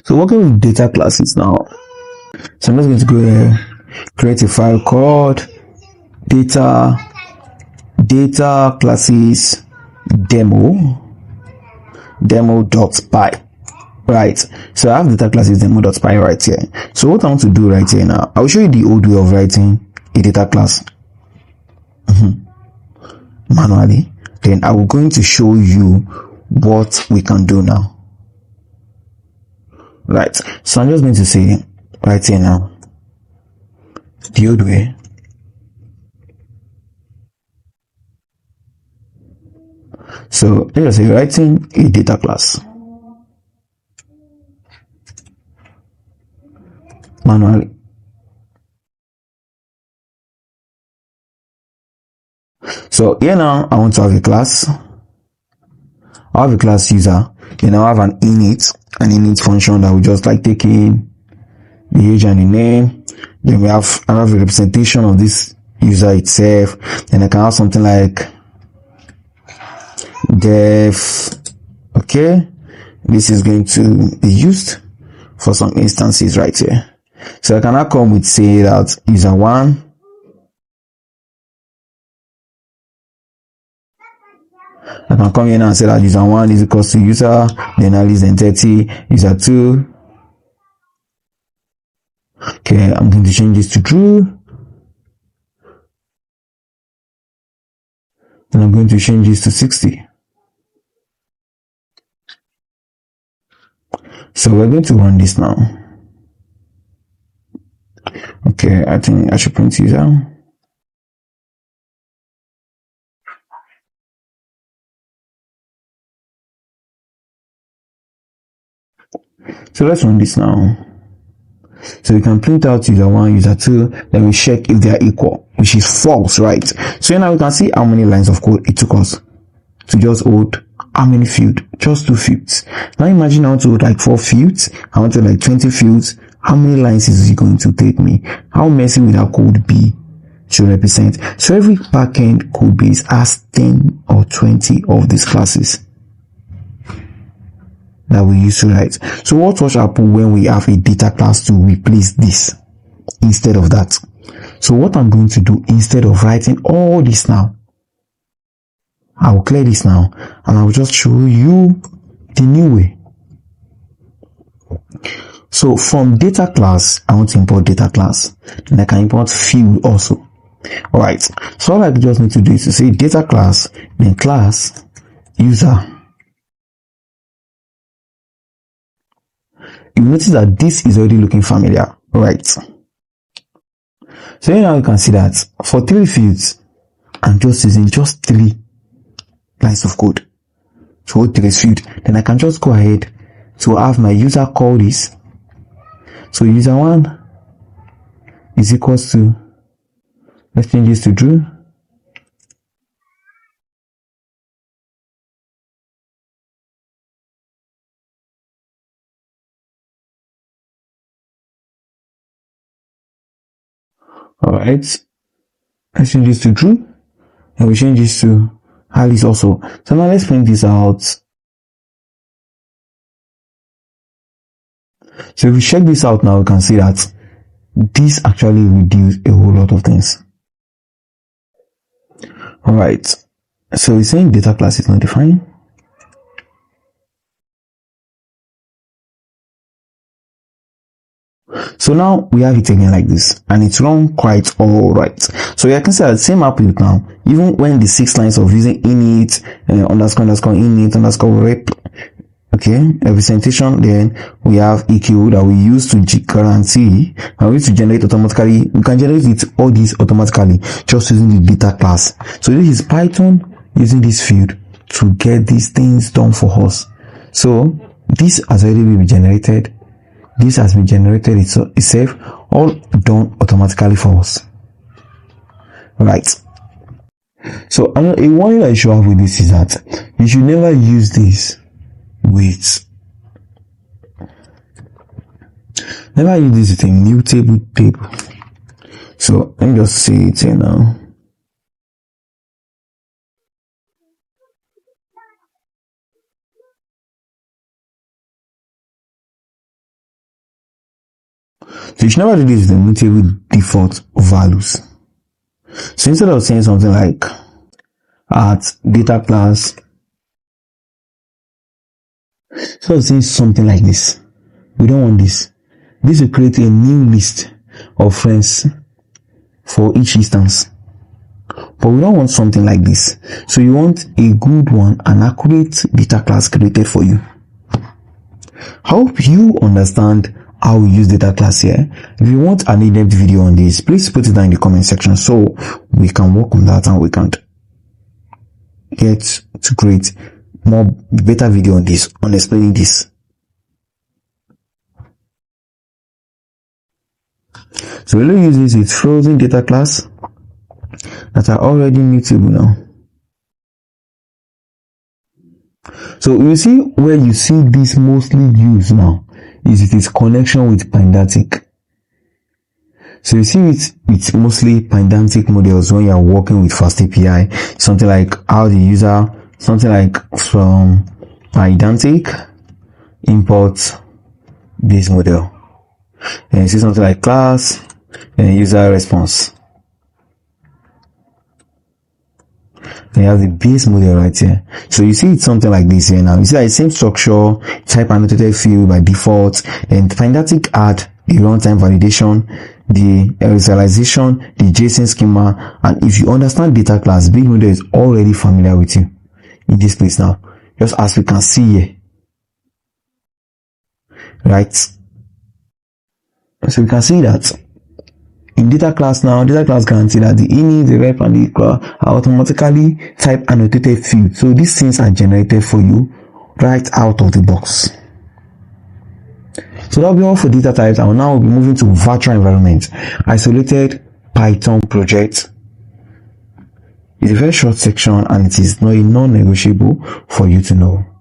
So working with data classes now. So I'm just going to go here, create a file called data classes demo.py. Right, so I have data classes demo.py right here. So what I want to do right here now, I'll show you the old way of writing a data class manually. Then I will going to show you what we can do now. Right, so I'm just going to say right here now, the old way. So let's say writing a data class manually. So here now I want to have a class. I have a class user, then I have an init function that will just like take in the age and the name. Then I have a representation of this user itself. Then I can have something like def. Okay, this is going to be used for some instances right here. So I can now come with say that user1. I can come here now and say that user1 is equals to user, then at least then 30, user2. Okay, I'm going to change this to true. Then I'm going to change this to 60. So we're going to run this now. Okay, I think I should print user. So let's run this now. So we can print out user1, user2, then we check if they are equal, which is false, right? So now we can see how many lines of code it took us to just hold how many fields? Just 2 fields. Now imagine I want to hold like 4 fields, I want to like 20 fields. How many lines is it going to take me? How messy will that code be to represent? So every backend code base has 10 or 20 of these classes that we use to write. So what will happen when we have a data class to replace this instead of that? So what I'm going to do, instead of writing all this now, I will clear this now and I will just show you the new way. So from data class, I want to import data class, and I can import field also. Alright, so all I just need to do is to say data class, then class user. You notice that this is already looking familiar, right? So now you can see that for 3 fields, I'm just using just 3 lines of code to hold 3 fields. Then I can just go ahead to have my user call this. So user1 is equals to, let's change this to true. Alright, let's change this to true, and we change this to Alice also. So now let's print this out. So if we check this out now, we can see that this actually reduces a whole lot of things. Alright, so we're saying data class is not defined. So now we have it again like this, and it's run quite alright. So you can see that the same output now, even when the 6 lines of using init, underscore init, underscore rep, okay, representation, then we have EQ that we use to guarantee, and we use to generate automatically. We can generate it all these automatically just using the data class. So this is Python using this field to get these things done for us. So this has already been generated. This has been generated itself, all done automatically for us. Right. So a warning that you should have with this is that you should never use this with a mutable table. So let me just say it here now. So you should never do this with the mutable default values. So instead of saying something like at data class, instead of saying something like this, we don't want this. This will create a new list of friends for each instance. But we don't want something like this. So you want a good one, an accurate data class created for you. I hope you understand how we use data class here. If you want an in-depth video on this, please put it down in the comment section so we can work on that and we can get to create more better video on this, on explaining this. So we'll use this with frozen data class that are already mutable now. So you see where you see this mostly used now is it is connection with Pydantic. So you see it with mostly Pydantic models when you are working with Fast API, something like how the user, something like from Pydantic import this model, and you see something like class and user response. Then you have the base model right here. So you see it's something like this here now. You see like the same structure, type annotated field by default, and Pydantic add the runtime validation, the initialization, the JSON schema, and if you understand data class, big model is already familiar with you in this place now, just as we can see here, right? So we can see that in data class now, data class guarantee that the init, the rep, and the equal are automatically type annotated field. So these things are generated for you right out of the box. So that'll be all for data types. I will now be moving to virtual environment. Isolated Python project. It's a very short section and it is not non-negotiable for you to know.